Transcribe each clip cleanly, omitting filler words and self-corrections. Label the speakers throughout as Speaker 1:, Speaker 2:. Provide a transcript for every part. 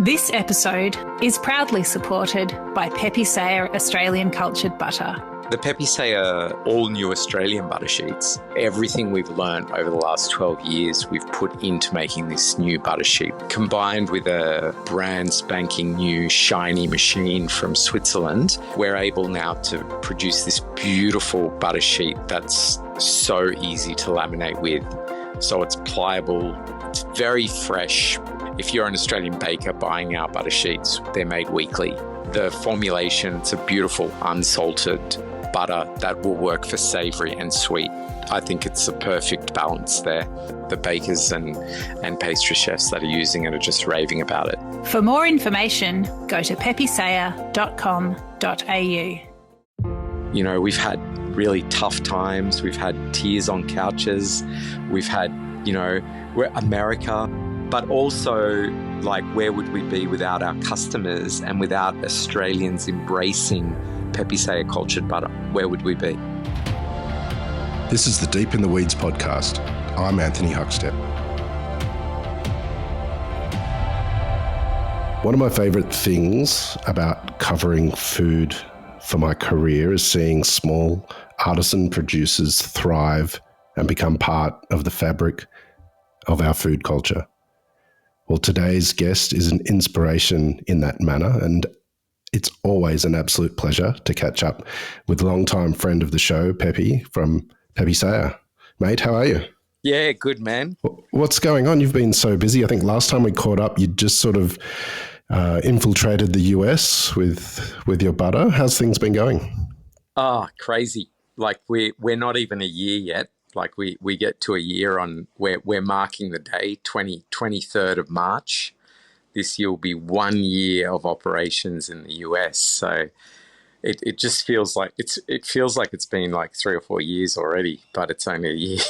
Speaker 1: This episode is proudly supported by Pepe Saya Australian Cultured Butter.
Speaker 2: The Pepe Saya all-new Australian butter sheets, everything we've learned over the last 12 years, we've put into making this new butter sheet. Combined with a brand spanking new shiny machine from Switzerland, we're able now to produce this beautiful butter sheet that's so easy to laminate with. So it's pliable, it's very fresh. If you're an Australian baker buying our butter sheets, they're made weekly. The formulation, it's a beautiful unsalted butter that will work for savoury and sweet. I think it's a perfect balance there. The bakers and pastry chefs that are using it are just raving about it.
Speaker 1: For more information, go to pepesaya.com.au.
Speaker 2: You know, we've had really tough times. We've had tears on couches. We've had, we're America. But also, where would we be without our customers and without Australians embracing Pepe Saya cultured butter? Where would we be?
Speaker 3: This is the Deep in the Weeds podcast. I'm Anthony Huckstep. One of my favourite things about covering food for my career is seeing small artisan producers thrive and become part of the fabric of our food culture. Well, today's guest is an inspiration in that manner, and it's always an absolute pleasure to catch up with longtime friend of the show, Pepe from Pepe Saya. Mate, how are you?
Speaker 2: Yeah, good, man.
Speaker 3: What's going on? You've been so busy. I think last time we caught up, you just sort of infiltrated the US with your butter. How's things been going?
Speaker 2: Oh, crazy. We're not even a year yet. We get to a year on we're marking the day, 23rd of March. This year will be 1 year of operations in the US. So it just feels like it's been 3 or 4 years already, but it's only a year.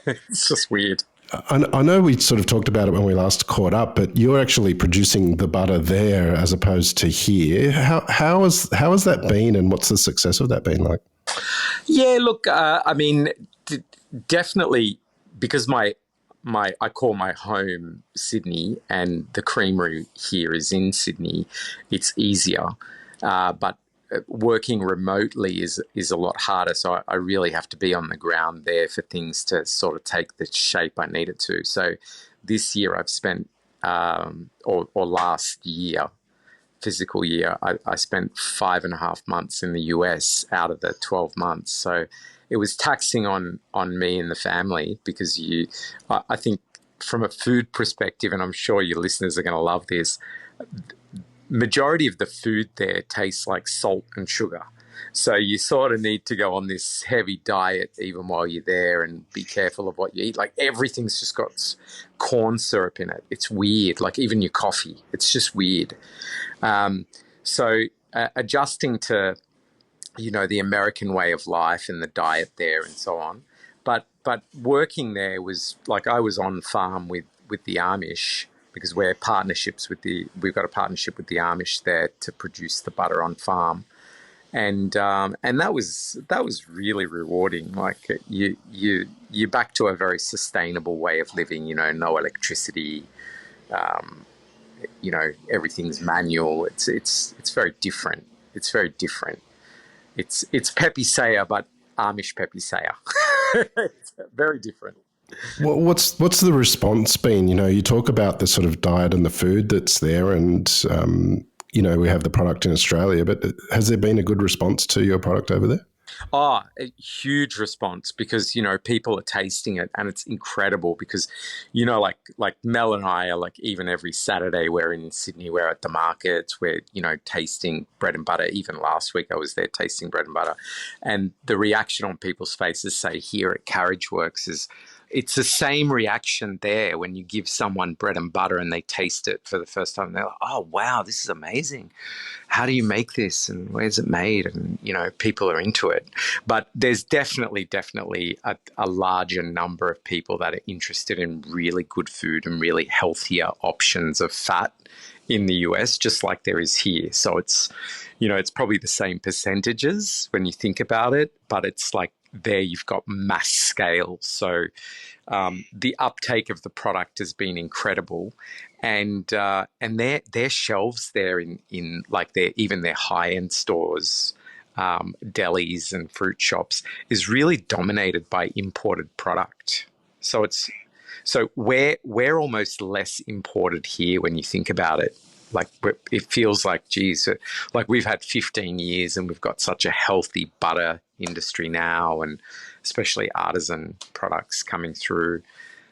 Speaker 2: It's just weird.
Speaker 3: I know we sort of talked about it when we last caught up, but you're actually producing the butter there as opposed to here. How has that been, and what's the success of that been like?
Speaker 2: Yeah, look, definitely, because I call my home Sydney, and the creamery here is in Sydney. It's easier, but working remotely is a lot harder. So I really have to be on the ground there for things to sort of take the shape I need it to. So this year I've spent, or last year, physical year, I spent 5.5 months in the US out of the 12 months. So it was taxing on me and the family, because I think from a food perspective, and I'm sure your listeners are going to love this, majority of the food there tastes like salt and sugar. So you sort of need to go on this heavy diet even while you're there, and be careful of what you eat. Everything's just got corn syrup in it. It's weird. Even your coffee, it's just weird. So adjusting to the American way of life and the diet there and so on. But working there was I was on farm with the Amish, because we've got a partnership with the Amish there to produce the butter on farm. And that was really rewarding. You're back to a very sustainable way of living, no electricity, everything's manual. It's very different. It's very different. It's Pepe Saya, but Amish Pepe Saya. It's very different.
Speaker 3: Well, what's the response been? You talk about the sort of diet and the food that's there, and we have the product in Australia, but has there been a good response to your product over there?
Speaker 2: Oh, a huge response, because, people are tasting it, and it's incredible because, like Mel and I are even every Saturday we're in Sydney, we're at the markets, we're, tasting bread and butter. Even last week I was there tasting bread and butter, and the reaction on people's faces, say here at Carriage Works, is it's the same reaction there when you give someone bread and butter and they taste it for the first time. They're like, oh, wow, this is amazing. How do you make this, and where's it made? And, people are into it. But there's definitely a larger number of people that are interested in really good food and really healthier options of fat in the US, just like there is here. So it's, it's probably the same percentages when you think about it, but it's there you've got mass scale. So the uptake of the product has been incredible, and their shelves there in like their high end stores, delis and fruit shops is really dominated by imported product. So we're almost less imported here when you think about it. Like it feels like, geez, like we've had 15 years and we've got such a healthy butter industry now, and especially artisan products coming through,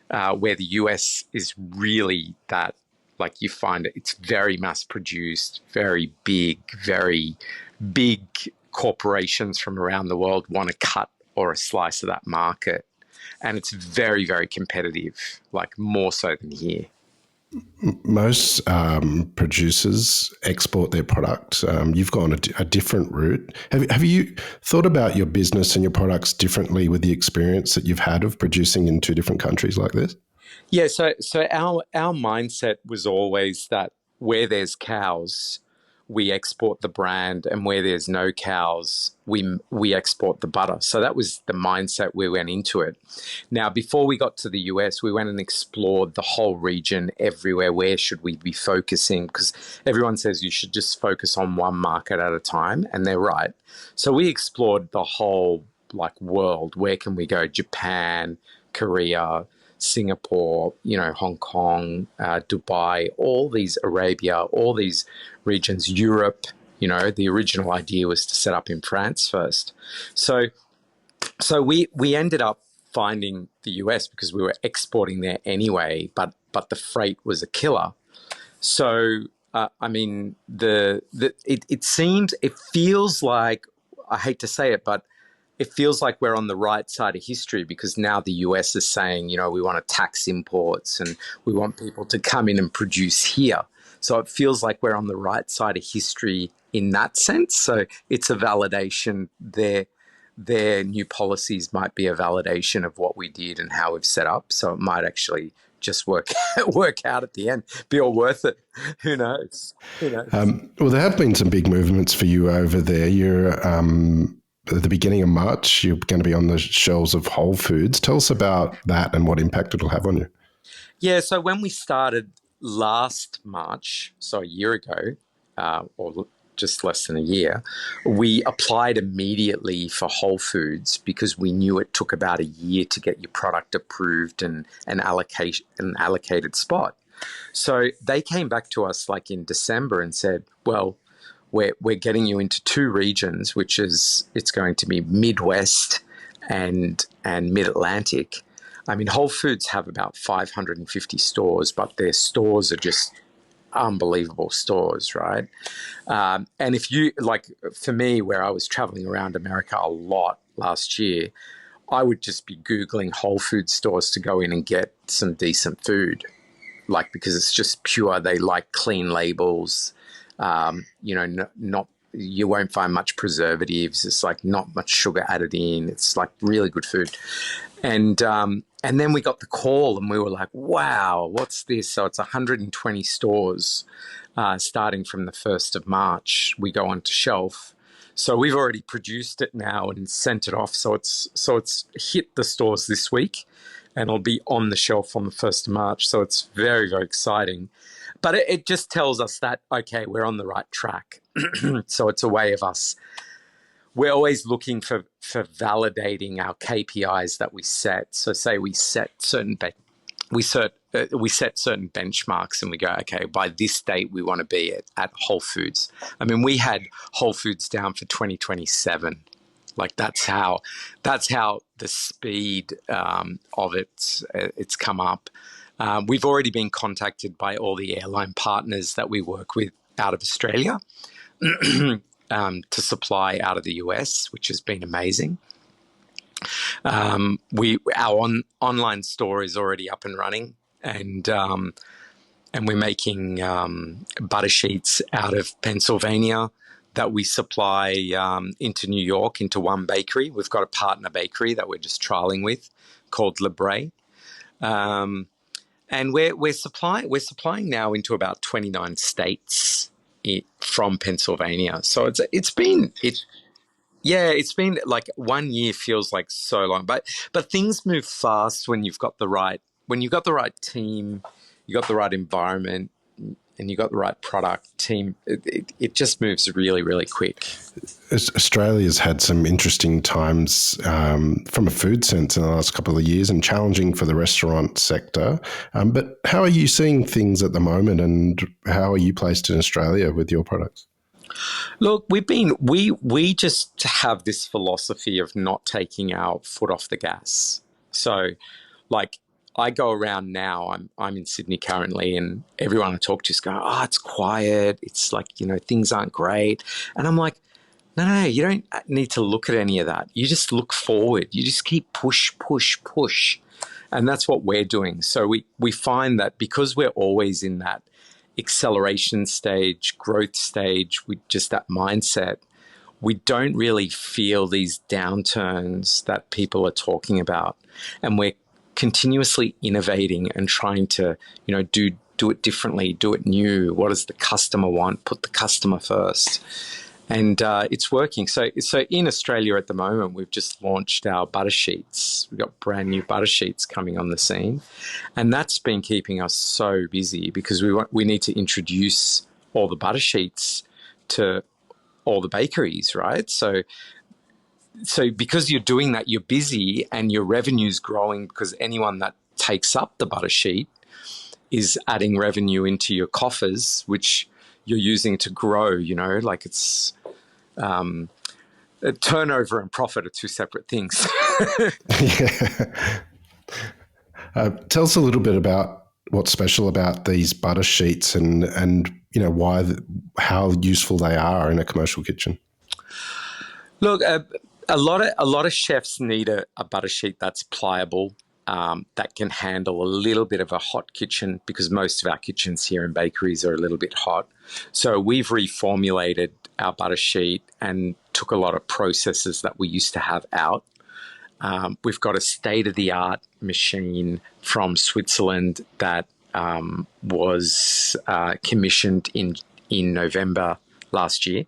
Speaker 2: where the US is really that, like you find it's very mass produced, very big corporations from around the world want a cut or a slice of that market. And it's very, very competitive, like more so than here.
Speaker 3: Most producers export their product. You've gone a different route. Have you thought about your business and your products differently with the experience that you've had of producing in two different countries like this?
Speaker 2: Yeah, so our mindset was always that where there's cows, we export the brand, and where there's no cows, we export the butter. So that was the mindset we went into it. Now, before we got to the US, we went and explored the whole region, everywhere. Where should we be focusing? Because everyone says you should just focus on one market at a time, and they're right. So we explored the whole world. Where can we go? Japan, Korea, Singapore, Hong Kong, Dubai, all these Arabia, all these regions, Europe. The original idea was to set up in France first. So we ended up finding the US because we were exporting there anyway, but the freight was a killer. So it feels like, I hate to say it, but it feels like we're on the right side of history, because now the US is saying, we want to tax imports and we want people to come in and produce here. So it feels like we're on the right side of history in that sense. So it's a validation. Their new policies might be a validation of what we did and how we've set up. So it might actually just work out at the end, be all worth it. Who knows?
Speaker 3: Well, there have been some big movements for you over there. You're at the beginning of March, you're going to be on the shelves of Whole Foods. Tell us about that and what impact it'll have on you.
Speaker 2: Yeah, so when we started last March, so a year ago, or just less than a year, we applied immediately for Whole Foods because we knew it took about a year to get your product approved and an allocated spot. So they came back to us in December and said, well, we're getting you into two regions, which is, it's going to be Midwest and Mid-Atlantic. I mean, Whole Foods have about 550 stores, but their stores are just unbelievable stores, right? And if you, for me, where I was traveling around America a lot last year, I would just be Googling Whole Foods stores to go in and get some decent food, because it's just pure. They like clean labels. Not you won't find much preservatives. It's not much sugar added in. It's really good food. And then we got the call and we were like, wow, what's this? So it's 120 stores starting from the 1st of March. We go onto shelf. So we've already produced it now and sent it off. So it's hit the stores this week and it'll be on the shelf on the 1st of March. So it's very, very exciting. But it just tells us that, okay, we're on the right track. So it's a way of us. We're always looking for validating our KPIs that we set. So say we set certain benchmarks and we go, okay, by this date we want to be at Whole Foods. I mean, we had Whole Foods down for 2027. That's how the speed of it's come up. We've already been contacted by all the airline partners that we work with out of Australia to supply out of the US, which has been amazing. Our online store is already up and running, and we're making butter sheets out of Pennsylvania that we supply into New York, into one bakery. We've got a partner bakery that we're just trialing with called Libre. And we're supplying now into about 29 states from Pennsylvania. So it's been. Yeah, it's been like 1 year feels like so long, but things move fast when you've got the right team, you got the right environment, and you got the right product team. It just moves really, really quick.
Speaker 3: Australia's had some interesting times from a food sense in the last couple of years, and challenging for the restaurant sector. But how are you seeing things at the moment, and how are you placed in Australia with your products?
Speaker 2: Look, we just have this philosophy of not taking our foot off the gas. So, like, I go around now. I'm in Sydney currently, and everyone I talk to is going, "Oh, it's quiet. It's like, things aren't great." And I'm like, no, you don't need to look at any of that. You just look forward. You just keep push, push, push. And that's what we're doing. So we find that because we're always in that acceleration stage, growth stage, with just that mindset, we don't really feel these downturns that people are talking about. And we're continuously innovating and trying to, do it differently, do it new. What does the customer want? Put the customer first. And it's working. So in Australia at the moment, we've just launched our butter sheets. We've got brand new butter sheets coming on the scene. And that's been keeping us so busy because we need to introduce all the butter sheets to all the bakeries, right? So because you're doing that, you're busy and your revenue's growing because anyone that takes up the butter sheet is adding revenue into your coffers, which you're using to grow, like it's turnover and profit are two separate things.
Speaker 3: Yeah. Tell us a little bit about what's special about these butter sheets and how useful they are in a commercial kitchen.
Speaker 2: Look, a lot of chefs need a butter sheet that's pliable, that can handle a little bit of a hot kitchen because most of our kitchens here in bakeries are a little bit hot. So we've reformulated our butter sheet and took a lot of processes that we used to have out. We've got a state-of-the-art machine from Switzerland that was commissioned in November last year.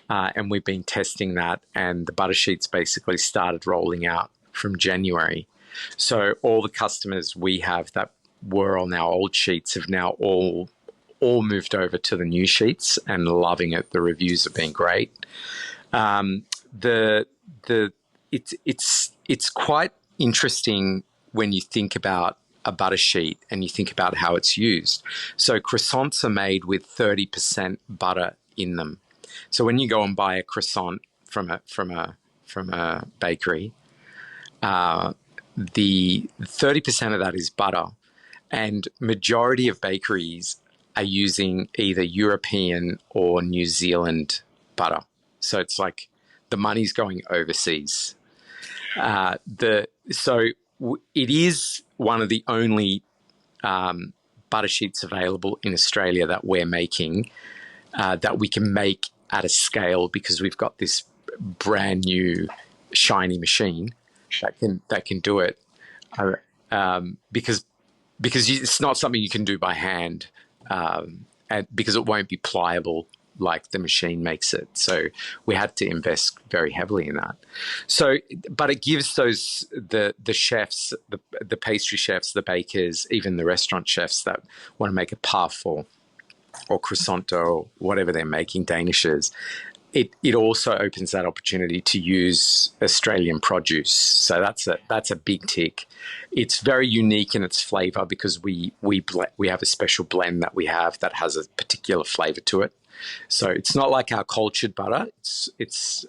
Speaker 2: And we've been testing that, and the butter sheets basically started rolling out from January. So all the customers we have that were on our old sheets have now all moved over to the new sheets and loving it. The reviews have been great. It's quite interesting when you think about a butter sheet and you think about how it's used. So croissants are made with 30% butter in them. So when you go and buy a croissant from a bakery, the 30% of that is butter, and majority of bakeries are using either European or New Zealand butter. So it's like the money's going overseas. It is one of the only butter sheets available in Australia that we're making, that we can make at a scale because we've got this brand new shiny machine that can do it, because it's not something you can do by hand, and because it won't be pliable like the machine makes it. So we had to invest very heavily in that. So, but it gives the chefs, the pastry chefs, the bakers, even the restaurant chefs that want to make a parfait or croissant or whatever they're making, danishes, it also opens that opportunity to use Australian produce. So that's a big tick. It's very unique in its flavour because we have a special blend that we have that has a particular flavour to it. So it's not like our cultured butter. It's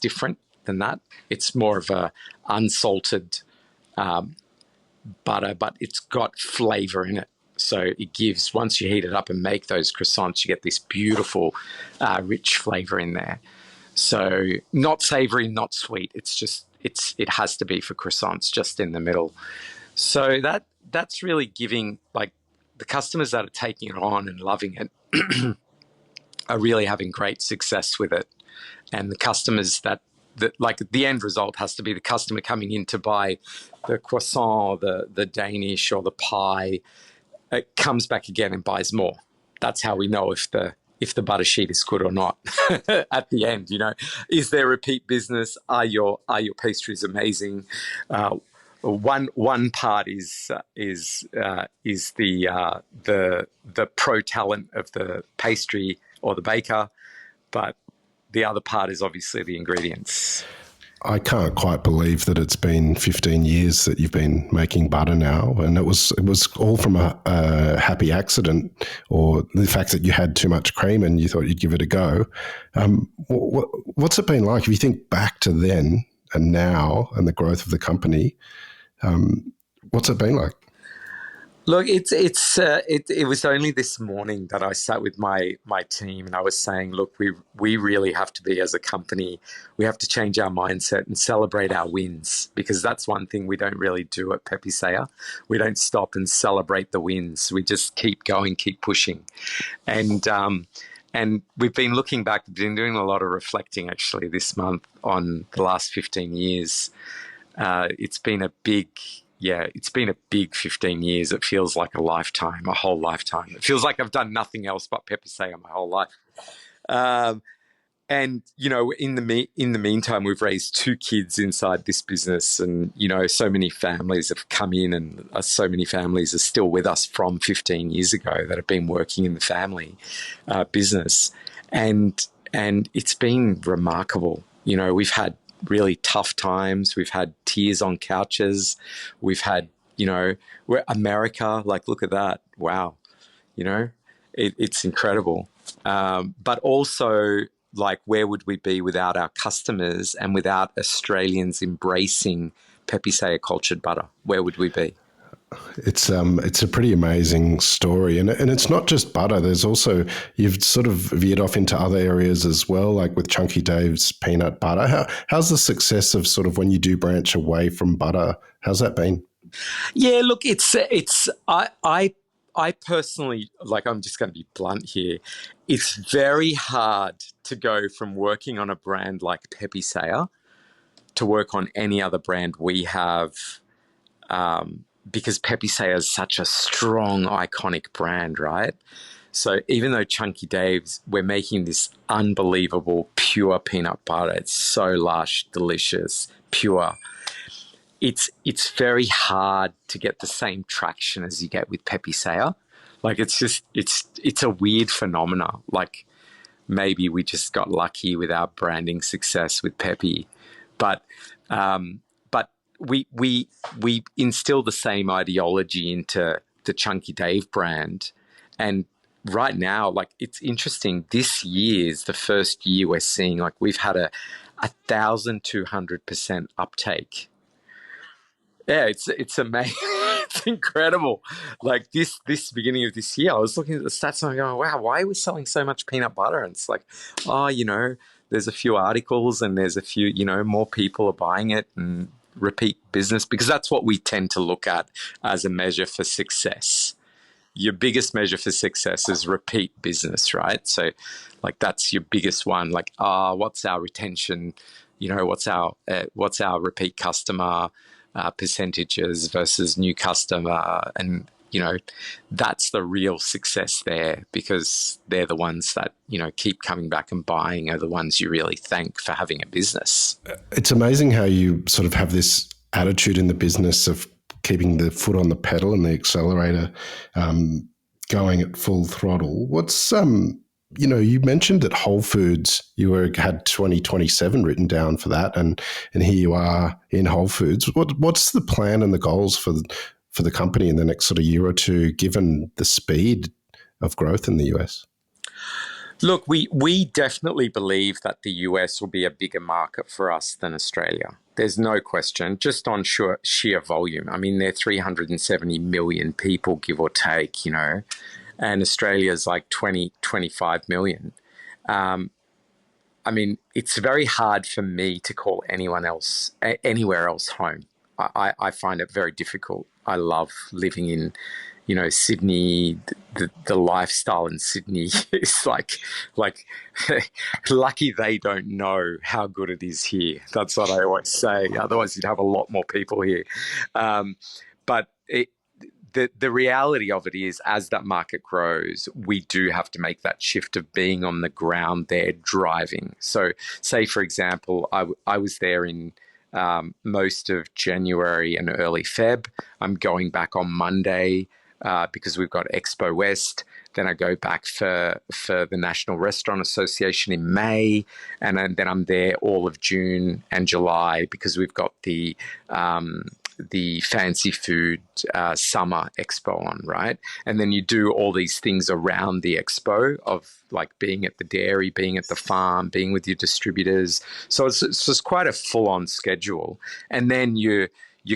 Speaker 2: different than that. It's more of a unsalted butter, but it's got flavour in it. So it gives, once you heat it up and make those croissants, you get this beautiful, rich flavour in there. So not savoury, not sweet. It has to be for croissants, just in the middle. So that's really giving, like, the customers that are taking it on and loving it are really having great success with it. And the customers that like the end result has to be the customer coming in to buy the croissant, the Danish or the pie, it comes back again and buys more. That's how we know if if the butter sheet is good or not at the end. Is there repeat business? Are your pastries amazing? One part is the pro talent of the pastry or the baker, but the other part is obviously the ingredients.
Speaker 3: I can't quite believe that it's been 15 years that you've been making butter now, and it was all from a happy accident, or the fact that you had too much cream and you thought you'd give it a go. What's it been like if you think back to then and now and the growth of the company? What's it been like?
Speaker 2: Look, it was only this morning that I sat with my team and I was saying, look, we really have to be, as a company, we have to change our mindset and celebrate our wins, because that's one thing we don't really do at Pepe Saya. We don't stop and celebrate the wins. We just keep going, keep pushing. And we've been looking back, we've been doing a lot of reflecting actually this month on the last 15 years. It's been a big 15 years. It feels like a lifetime, a whole lifetime. It feels like I've done nothing else but Pepe Saya my whole life. And, in the meantime, we've raised 2 kids inside this business, and, so many families have come in, and so many families are still with us from 15 years ago that have been working in the family business. And it's been remarkable. We've had really tough times. We've had tears on couches. We've had, we're America, like, look at that. Wow. It's incredible. But also, like, where would we be without our customers and without Australians embracing Pepe Saya cultured butter? Where would we be?
Speaker 3: It's a pretty amazing story, and it's not just butter. There's also, you've sort of veered off into other areas as well, like with Chunky Dave's peanut butter. How's the success of sort of when you do branch away from butter? How's that been?
Speaker 2: Yeah, look, I personally, like, I'm just going to be blunt here. It's very hard to go from working on a brand like Pepe Saya to work on any other brand we have. Because Pepe Saya is such a strong, iconic brand, right? So even though Chunky Dave's, we're making this unbelievable pure peanut butter. It's so lush, delicious, pure. It's very hard to get the same traction as you get with Pepe Saya. Like, it's a weird phenomena. Like, maybe we just got lucky with our branding success with Pepe, but we instill the same ideology into the Chunky Dave brand. And right now, like, it's interesting. This year is the first year we're seeing, like, we've had a 1,200% uptake. Yeah, it's amazing. It's incredible. Like, this beginning of this year, I was looking at the stats and I'm going, wow, why are we selling so much peanut butter? And it's like, there's a few articles and there's a few, more people are buying it and repeat business, because that's what we tend to look at as a measure for success. Your biggest measure for success is repeat business, right? So, like, that's your biggest one. Like, what's our retention? What's our repeat customer percentages versus new customer? And that's the real success there, because they're the ones that keep coming back and buying, are the ones you really thank for having a business.
Speaker 3: It's amazing how you sort of have this attitude in the business of keeping the foot on the pedal and the accelerator going at full throttle. What's you mentioned at Whole Foods you had 2027 written down for that, and here you are in Whole Foods. What's the plan and the goals for the company in the next sort of year or two, given the speed of growth in the US?
Speaker 2: Look, we definitely believe that the US will be a bigger market for us than Australia. There's no question, just on sheer volume. I mean, they're 370 million people, give or take, and Australia's like 25 million. I mean, it's very hard for me to call anywhere else home. I find it very difficult. I love living in, Sydney. The lifestyle in Sydney is like lucky they don't know how good it is here. That's what I always say. Otherwise, you'd have a lot more people here. But the reality of it is, as that market grows, we do have to make that shift of being on the ground there driving. So say, for example, I was there in most of January and early Feb. I'm going back on Monday because we've got Expo West. Then I go back for the National Restaurant Association in May, and then I'm there all of June and July because we've got the fancy food summer expo on, right? And then you do all these things around the expo of like being at the dairy, being at the farm, being with your distributors. So it's just quite a full-on schedule. And then you're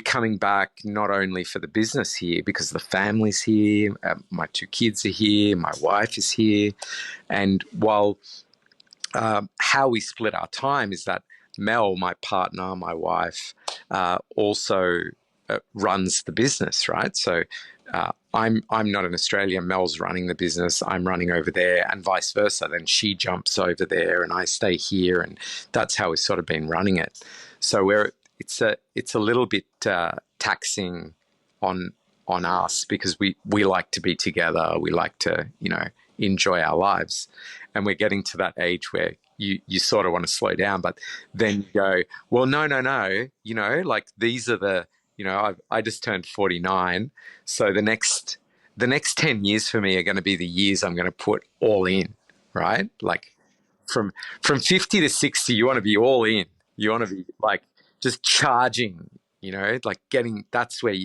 Speaker 2: coming back not only for the business here, because the family's here, my 2 kids are here, my wife is here. And while how we split our time is that Mel, my partner, my wife, also runs the business, right? So I'm not in Australia, Mel's running the business, I'm running over there, and vice versa. Then she jumps over there and I stay here, and that's how we've sort of been running it. So it's a little bit taxing on us because we like to be together. We like to, enjoy our lives, and we're getting to that age where you sort of want to slow down, but then you go, well, no, like these are the, I just turned 49, so the next 10 years for me are going to be the years I'm going to put all in, right? Like from 50 to 60, you want to be all in. You want to be like just charging, like that's where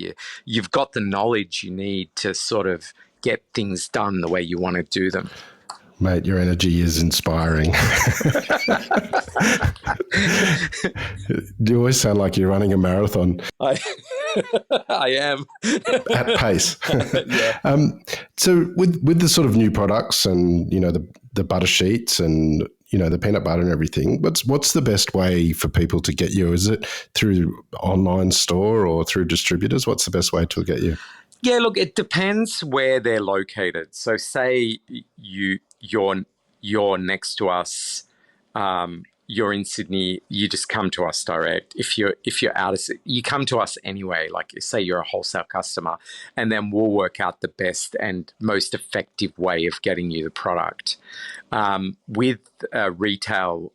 Speaker 2: you've got the knowledge you need to sort of get things done the way you want to do them.
Speaker 3: Mate, your energy is inspiring. You always sound like you're running a marathon.
Speaker 2: I am.
Speaker 3: At pace.
Speaker 2: Yeah.
Speaker 3: So with the sort of new products and, the butter sheets and, the peanut butter and everything, what's the best way for people to get you? Is it through online store or through distributors? What's the best way to get you?
Speaker 2: Yeah, look, it depends where they're located. So say you're next to us, you're in Sydney, you just come to us direct. If you're out of, you come to us anyway, like say you're a wholesale customer, and then we'll work out the best and most effective way of getting you the product. With a retail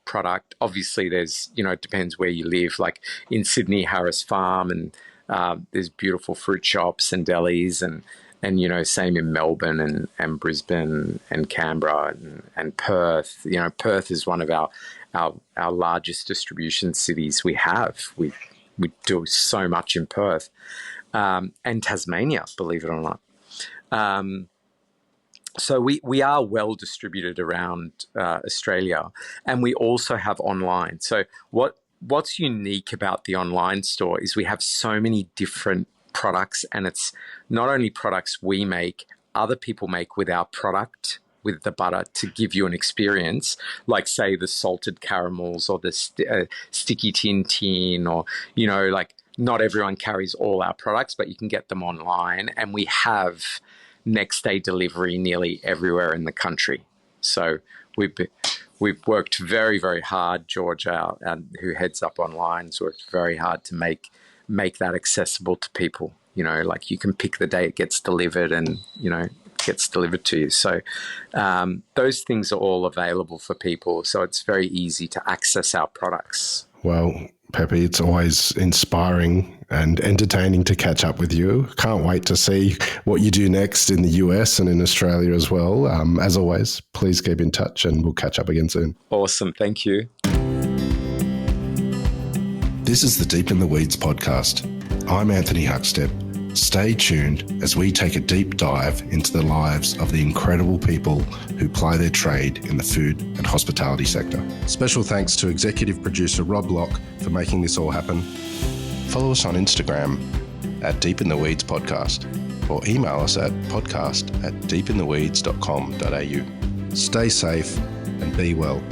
Speaker 2: product, obviously there's, it depends where you live, like in Sydney, Harris Farm, and there's beautiful fruit shops and delis, and same in Melbourne and Brisbane and Canberra and Perth. Perth is one of our largest distribution cities we have. We do so much in Perth, and Tasmania, believe it or not. So we are well distributed around Australia, and we also have online. So what's unique about the online store is we have so many different products, and it's not only products we make, other people make with our product, with the butter, to give you an experience, like say the salted caramels or the sticky tin, or like not everyone carries all our products, but you can get them online, and we have next day delivery nearly everywhere in the country. So we've worked very, very hard. George, who heads up online, has worked very hard to make that accessible to people. Like you can pick the day it gets delivered, and it gets delivered to you. So those things are all available for people. So it's very easy to access our products.
Speaker 3: Well, Pepe, it's always inspiring and entertaining to catch up with you. Can't wait to see what you do next in the US and in Australia as well. As always, please keep in touch, and we'll catch up again soon.
Speaker 2: Awesome. Thank you.
Speaker 3: This is the Deep in the Weeds podcast. I'm Anthony Huckstep. Stay tuned as we take a deep dive into the lives of the incredible people who ply their trade in the food and hospitality sector. Special thanks to executive producer Rob Locke for making this all happen. Follow us on Instagram at Deep in the Weeds Podcast, or email us at podcast@deepintheweeds.com.au. Stay safe and be well.